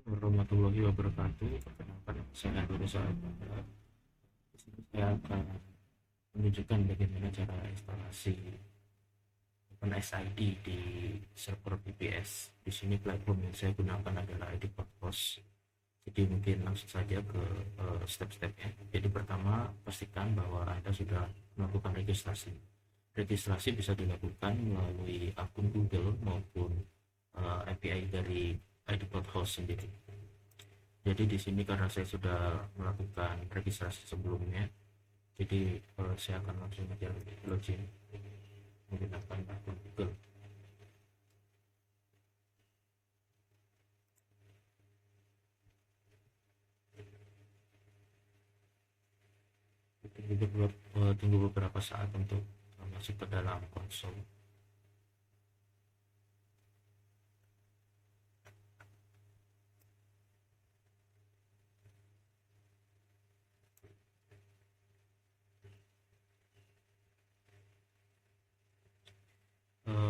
Warahmatullahi wabarakatuh. Perkenalkan, saya Andrew Saad. Di sini saya akan menunjukkan bagaimana cara instalasi OpenSID di server VPS. Di sini platform yang saya gunakan adalah ID Host. Jadi mungkin langsung saja ke step-stepnya. Jadi pertama, pastikan bahwa Anda sudah melakukan registrasi. Registrasi bisa dilakukan melalui akun Google maupun API dari ID Host sendiri. Jadi di sini karena saya sudah melakukan registrasi sebelumnya, jadi saya akan langsung aja login menggunakan akun Google. Tunggu beberapa saat untuk masuk ke dalam konsol.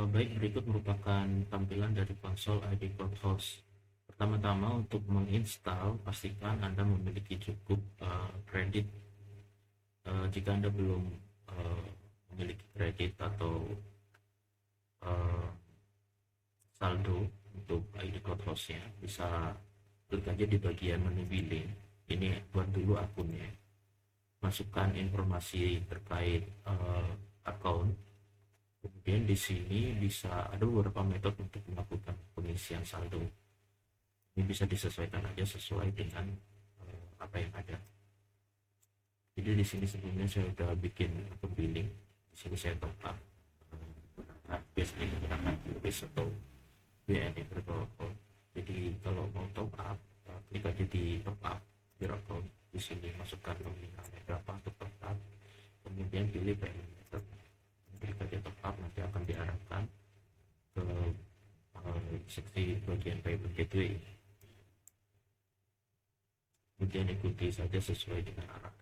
Baik, berikut merupakan tampilan dari konsol ID Cloud Host. Pertama-tama untuk menginstal, pastikan Anda memiliki cukup kredit. Jika Anda belum memiliki kredit atau uh, saldo untuk ID Cloud Hostnya, bisa klik aja di bagian menu billing. Ini buat dulu akunnya, masukkan informasi terkait akun. Kemudian di sini bisa ada beberapa metode untuk melakukan pengisian saldo. Ini bisa disesuaikan aja sesuai dengan apa yang ada. Jadi di sini sebelumnya saya sudah bikin akun billing. Di sini saya top up. Biasanya menggunakan QRIS atau BNI Protocol. Jadi kalau mau top up, klik aja di top up your account. Di sini masukkan nominalnya berapa untuk top up. Kemudian pilih payment method. Klik aja top up, nanti akan diarahkan ke seksi bagian payment gateway. Kemudian ikuti saja sesuai dengan arah.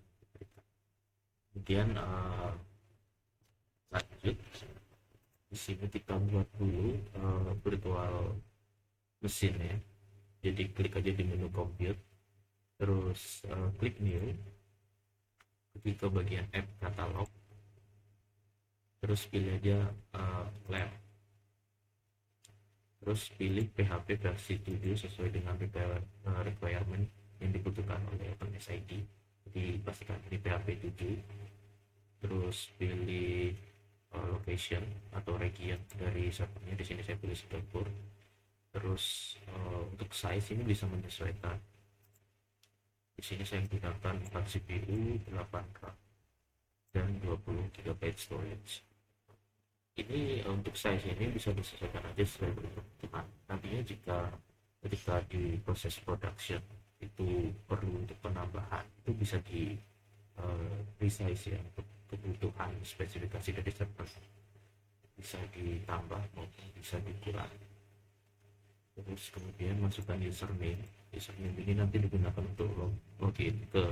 Kemudian lanjut. Di sini kita buat dulu virtual mesin ya. Jadi klik aja di menu compute, terus klik new, klik ke bagian app catalog, terus pilih aja lab, terus pilih PHP versi 7 sesuai dengan requirement yang dibutuhkan oleh OpenSID. Jadi pastikan ini PHP 7, terus pilih location atau region dari servernya. Di sini saya pilih Singapura. Terus untuk size ini bisa menyesuaikan. Di sini saya gunakan 4 CPU, 8 RAM, dan 20 GB storage. Ini untuk size ini bisa disesuaikan aja sesuai dengan kebutuhan. Nantinya jika ketika di proses production itu perlu untuk penambahan, itu bisa di resize ya, untuk kebutuhan spesifikasi dari server bisa ditambah maupun bisa dikurangi. Terus kemudian masukkan username. Username ini nanti digunakan untuk login ke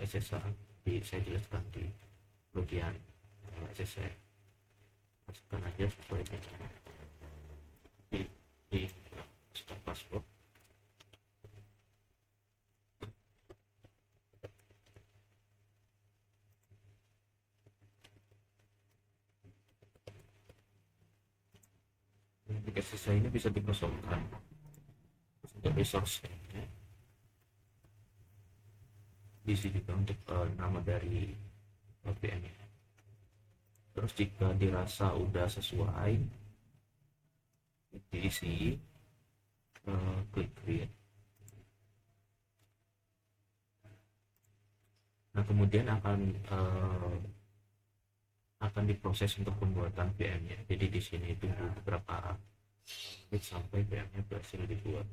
SSH. Saya jelaskan di bagian SSH. Masukkan aja sesuai dengan di masukkan password. Aplikasi saya ini bisa dikosongkan sebagai source nya. Diisi juga untuk nama dari VPN nya. Terus jika dirasa udah sesuai diisi, klik create. Nah kemudian akan diproses untuk pembuatan VM-nya. Jadi di sini tunggu beberapa menit sampai VM-nya berhasil dibuat.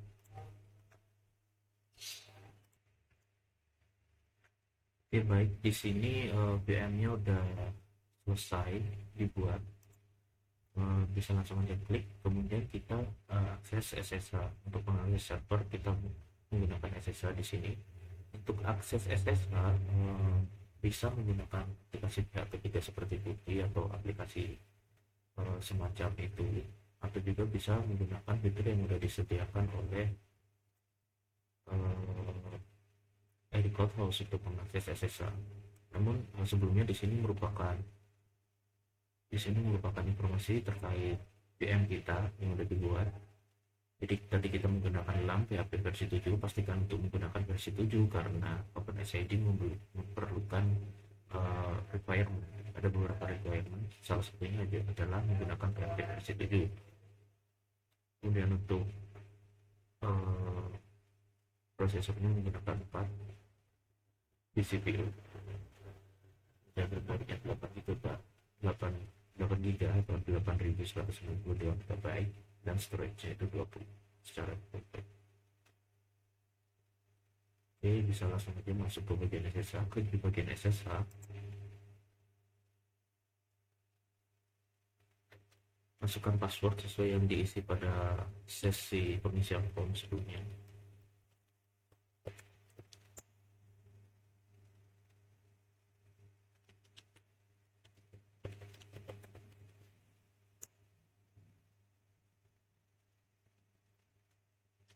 Oke baik, di sini VM-nya udah selesai dibuat. Bisa langsung aja klik, kemudian kita akses SSH. Untuk mengakses server kita menggunakan SSH di sini. Untuk akses SSH bisa menggunakan aplikasi pihak ketiga seperti Putih atau aplikasi semacam itu, atau juga bisa menggunakan fitur yang sudah disediakan oleh ID code host untuk mengakses SSH. Namun sebelumnya di sini merupakan informasi terkait VM kita yang sudah dibuat. Jadi tadi kita menggunakan LAMP PHP versi 7, pastikan untuk menggunakan versi 7 karena OpenSID memerlukan requirement. Ada beberapa requirement, salah satunya adalah menggunakan PHP versi 7. Kemudian untuk prosesornya menggunakan 4 di CPU dan memorinya 8 GB, 8 GB atau 8192 GB, dan storage-nya itu 20 secara total. Oke, bisa langsung aja masuk ke bagian SSH. Klik di bagian SSH, masukkan password sesuai yang diisi pada sesi pengisian form sebelumnya.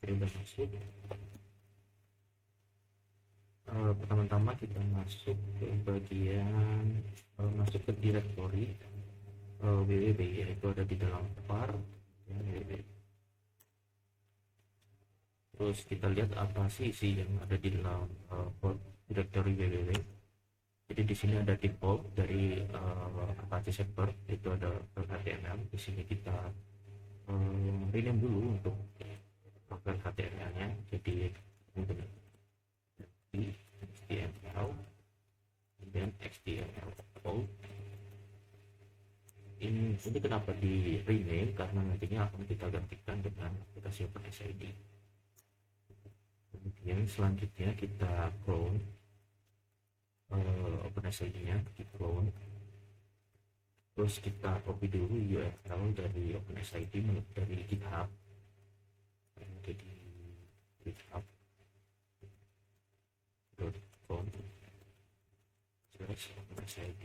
Udah masuk. Pertama-tama kita masuk ke bagian masuk ke directory www, yaitu ada di dalam var www. Terus kita lihat apa sih isi yang ada di dalam directory www. Jadi di sini ada default dari Apache Server, itu ada HTML. Di sini kita rename dulu untuk program HTML-nya jadi menggunakan HTML dan HTML. Ini kenapa di rename, karena nantinya akan kita gantikan dengan aplikasi OpenSID. Kemudian selanjutnya kita clone OpenSID-nya, di clone. Terus kita copy dulu URL dari OpenSID dari GitHub. Jadi github.com OpenSID.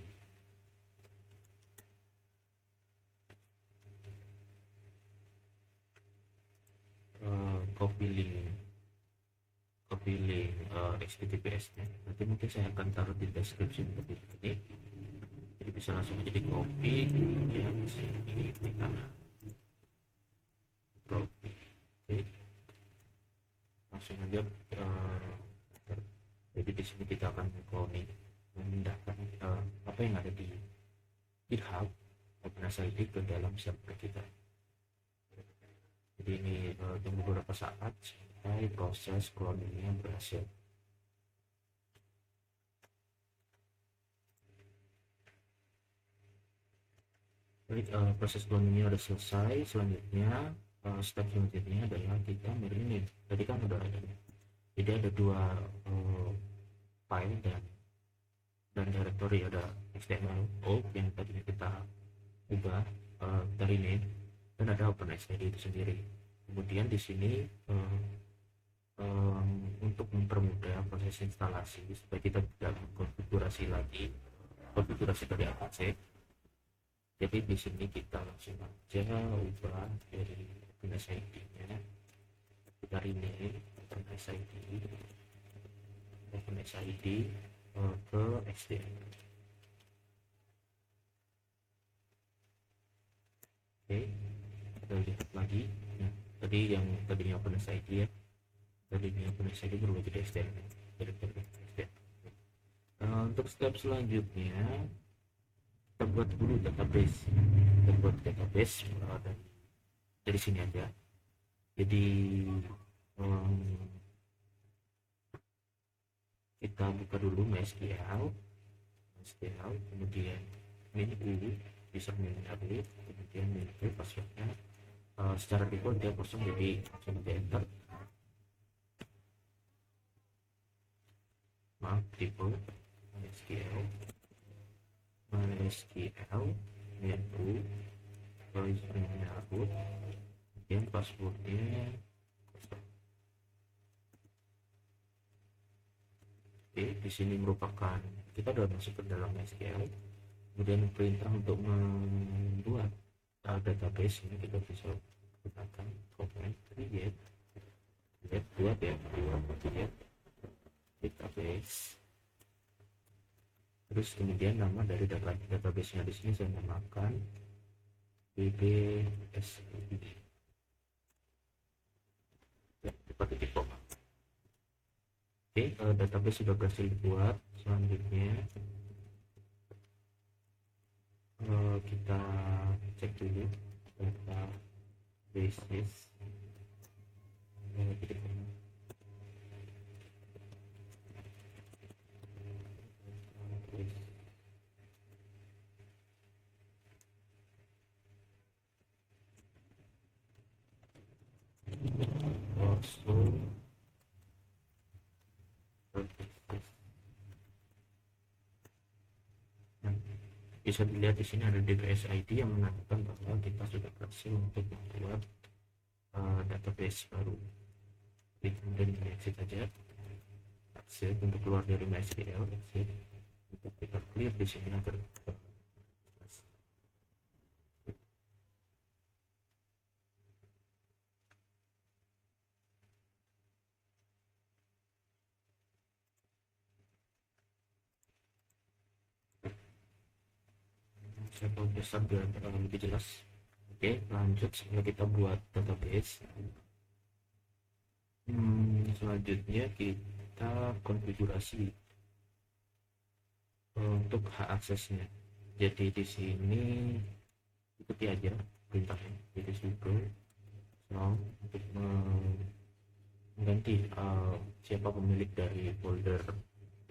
Copy link HTTPS-nya. Nanti mungkin saya akan taruh di description seperti ini. Jadi bisa langsung aja di copy, kemudian sini di kanan. Copy. Oke. Langsung aja. Jadi di sini kita akan memindahkan apa yang ada di GitHub OpenSID ke dalam server kita. Jadi ini tunggu beberapa saat sampai proses cloningnya berhasil. Jadi proses cloningnya sudah selesai. Selanjutnya step selanjutnya adalah kita merename. Tadi kan udah ada, jadi ada dua file dan directory, ada XML old yang tadinya kita ubah, kita rename, dan ada OpenSID itu sendiri. Kemudian di sini untuk mempermudah proses instalasi supaya kita tidak mengkonfigurasi dari Apache, jadi di sini kita langsung aja ubah dari OpenSID-nya, kita rename OpenSID ke XDL. Oke, kita lihat lagi. Nah, tadi yang tadinya OpenSID ya, tadinya OpenSID berubah jadi XDL. Untuk step selanjutnya kita buat dulu database. Kita buat database dari sini aja. Jadi kita buka dulu MySQL, kemudian menu user menu, kemudian menu passwordnya secara default dia kosong, jadi langsung aja enter. Maaf, default MySQL menu username root, kemudian passwordnya kosong. Oke, di sini merupakan kita sudah masuk ke dalam SQL. Kemudian perintah untuk membuat database ini kita bisa gunakan command create buat ya, buat database. Terus kemudian nama dari database-nya di sini saya namakan BBSID. Ya, seperti itu. Oke, database sudah berhasil dibuat. Selanjutnya kita cek dulu database. Bisa dilihat di sini ada DBS ID yang menandakan bahwa kita sudah berhasil untuk membuat database baru. Kemudian kita exit saja, exit untuk keluar dari MySQL, exit untuk kita clear di sini agar saya buat besar biar lebih jelas. Oke, lanjut. Setelah kita buat database, selanjutnya kita konfigurasi untuk hak aksesnya. Jadi di sini ikuti aja perintahnya. Jadi sudo untuk mengganti siapa pemilik dari folder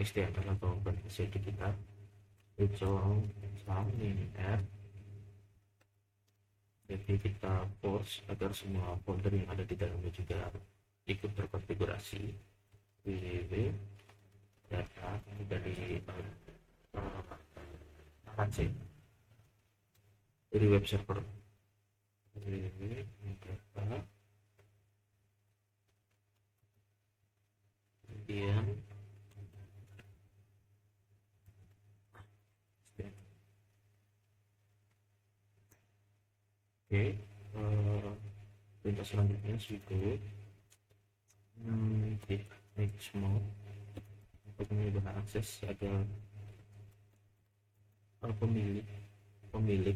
HTML atau OpenSCD kita. Add. Jadi kita force agar semua folder yang ada di dalamnya juga ikut terkonfigurasi. www data dari dari web server www data, kemudian perintah selanjutnya sudo make small untuk mengubah akses agar pemilik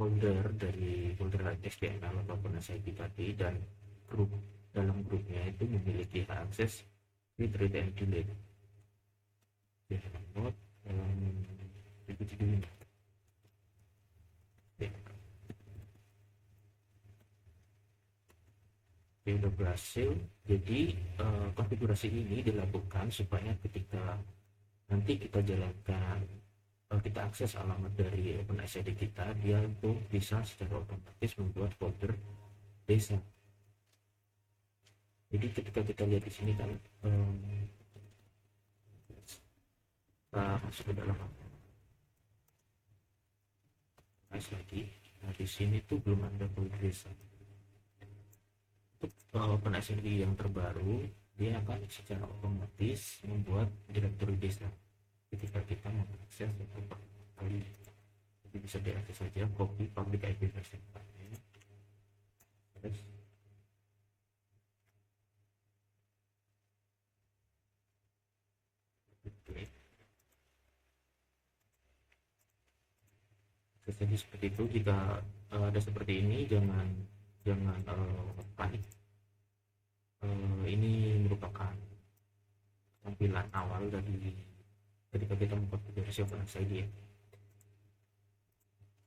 folder dari folder HTML ataupun SID tadi dan grup dalam grupnya itu memiliki hak akses read and delete. Download udah berhasil. Jadi konfigurasi ini dilakukan supaya ketika nanti kita jalankan, kita akses alamat dari OpenSCD kita, dia itu bisa secara otomatis membuat folder desa. Jadi ketika kita lihat di sini kan masuk ke dalam lagi. Nah di sini tuh belum ada folder desa. Untuk OpenSCD yang terbaru, dia akan secara otomatis membuat direktori desa ketika kita mengakses untuk kali. Jadi bisa diakses saja, copy public IP versi 4-nya. Terus jadi seperti itu. Jika ada seperti ini, jangan panik. Ini merupakan tampilan awal dari ketika kita mengkonfigurasi OpenSCD ya.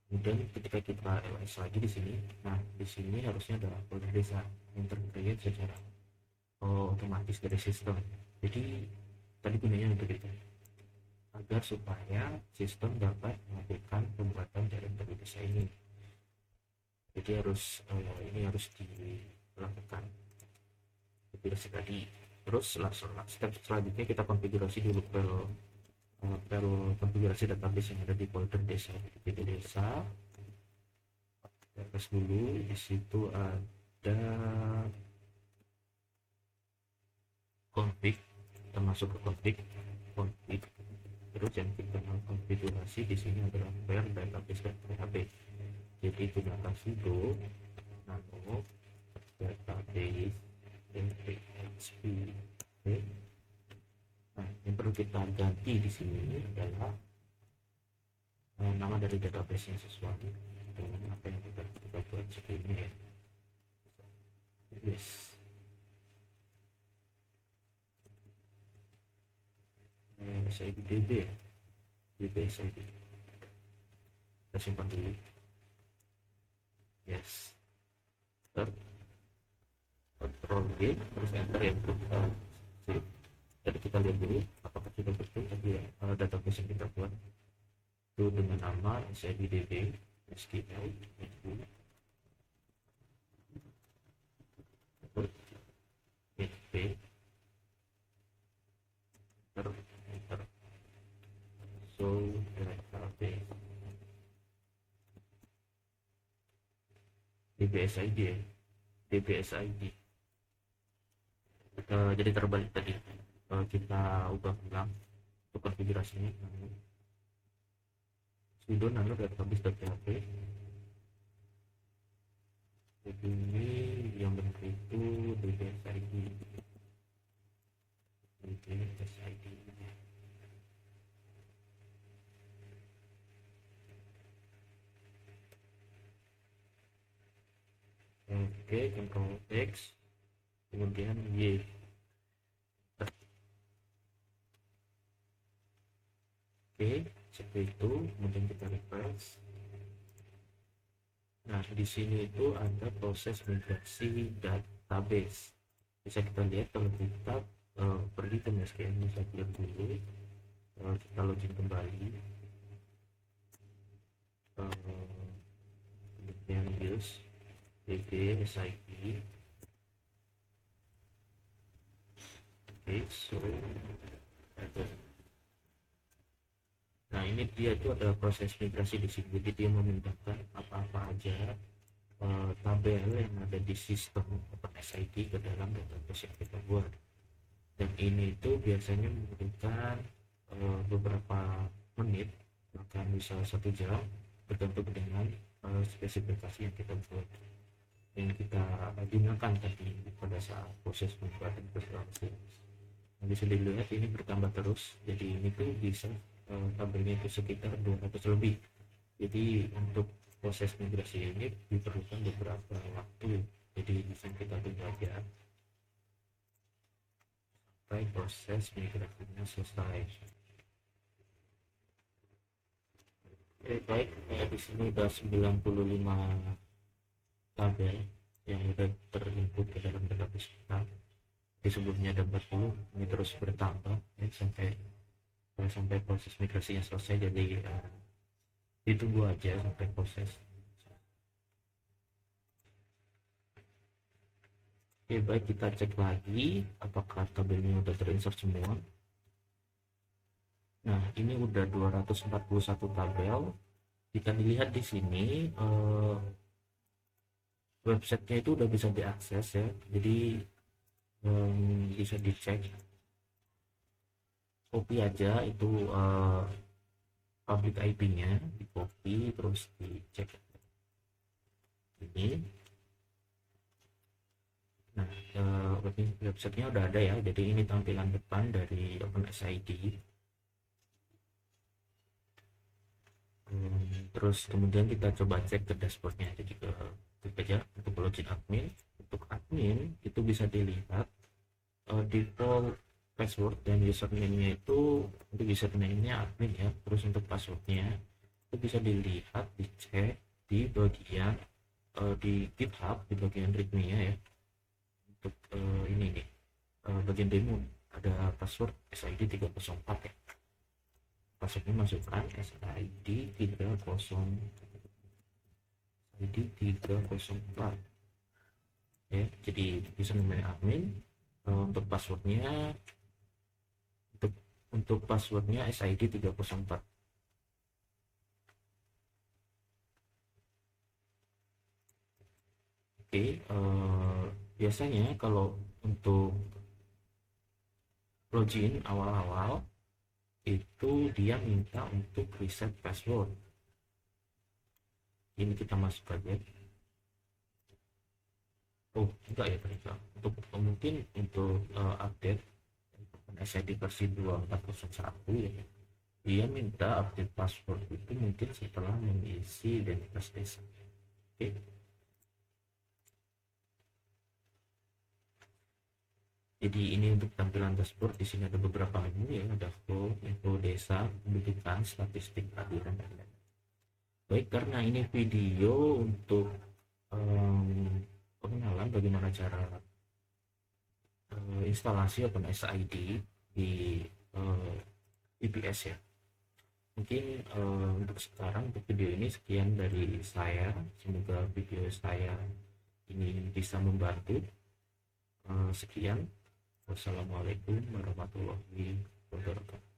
Kemudian ketika kita ls lagi di sini, nah di sini harusnya ada folder desa yang tercreate secara otomatis dari sistem. Jadi tadi gunanya untuk itu, agar supaya sistem dapat melakukan pembuatan direktori desa ini. Jadi ini harus dilakukan lebih tadi. Terus step selanjutnya kita konfigurasi dulu file konfigurasi database yang ada di folder desa. Jadi desa terus dulu, di situ ada config, kita masuk ke config. Terus yang kita konfigurasi di sini adalah file database.php. Jadi gunakan sudo nano database PHP. Oke. Nah, yang perlu kita ganti di sini adalah nama dari database yang sesuatu dengan apa yang kita buat sebelumnya ya. Yes. SID DB ya. DB SID. Kita simpan dulu. Yes. Ctrl G terus enter ya untuk save. Jadi kita lihat dulu apakah sudah betul tadi ya database yang kita buat itu dengan nama SIDDB SQL PHP enter so database DBSID ya DBSID jadi terbalik tadi kita ubah ulang untuk konfigurasinya sudo nano database.php. Jadi ini yang benar itu DBSID oke, Ctrl X kemudian Y. Oke, seperti itu. Kemudian kita refresh. Nah, di sini itu ada proses migrasi database. Bisa kita lihat kalau kita pergi ke MySQL, saya lihat dulu. Kita login kembali. Kemudian use DB SID. Oke, so nah ini dia itu ada proses migrasi di sini. Jadi dia memindahkan apa-apa aja tabel yang ada di sistem OpenSID ke dalam database yang kita buat. Dan ini itu biasanya membutuhkan beberapa menit, bahkan bisa 1 jam, bergantung dengan spesifikasi yang kita buat, yang kita gunakan tadi pada saat proses membuat migrasi. Bisa dilihat ini bertambah terus, jadi ini tuh bisa tabelnya itu sekitar 200 lebih. Jadi untuk proses migrasi ini diperlukan beberapa waktu, jadi bisa kita tunggu aja sampai proses migrasinya selesai. Oke, baik, di sini udah 95 tabel yang udah terinput ke dalam database kita. Di sebelumnya ada 40, ini terus bertambah ya, sampai proses migrasinya selesai. Jadi ditunggu aja sampai proses. Oke, baik, kita cek lagi apakah tabelnya udah terinsert semua. Nah, ini udah 241 tabel. Jika dilihat di sini websitenya itu udah bisa diakses ya, jadi bisa dicek. Copy aja itu public IP-nya, di copy terus dicek ini. Nah, websitenya udah ada ya, jadi ini tampilan depan dari OpenSID. Terus kemudian kita coba cek ke dashboardnya, jadi klik aja untuk login admin. Untuk admin itu bisa dilihat default password dan username-nya itu, untuk username-nya admin ya, terus untuk passwordnya itu bisa dilihat, dicek di bagian di GitHub, di bagian readme-nya ya. Untuk ini nih bagian demo ada password SID 304 ya, passwordnya masukkan SID 304 ya. Jadi username admin, untuk passwordnya untuk passwordnya SID 304. Oke, biasanya kalau untuk login awal-awal itu dia minta untuk reset password. Ini kita masuk aja. Oh, enggak ya ternyata. Untuk mungkin untuk update SID versi 2401 ya, dia minta update password itu mungkin setelah mengisi identitas desa. Oke. Jadi ini untuk tampilan dashboard. Di sini ada beberapa menu ya, ada info desa, kependudukan, statistik, aliran, dan lain-lain. Baik, karena ini video untuk pengenalan bagaimana cara instalasi OpenSID di VPS ya. Mungkin untuk sekarang, untuk video ini sekian dari saya. Semoga video saya ini bisa membantu. Sekian. Wassalamualaikum warahmatullahi wabarakatuh.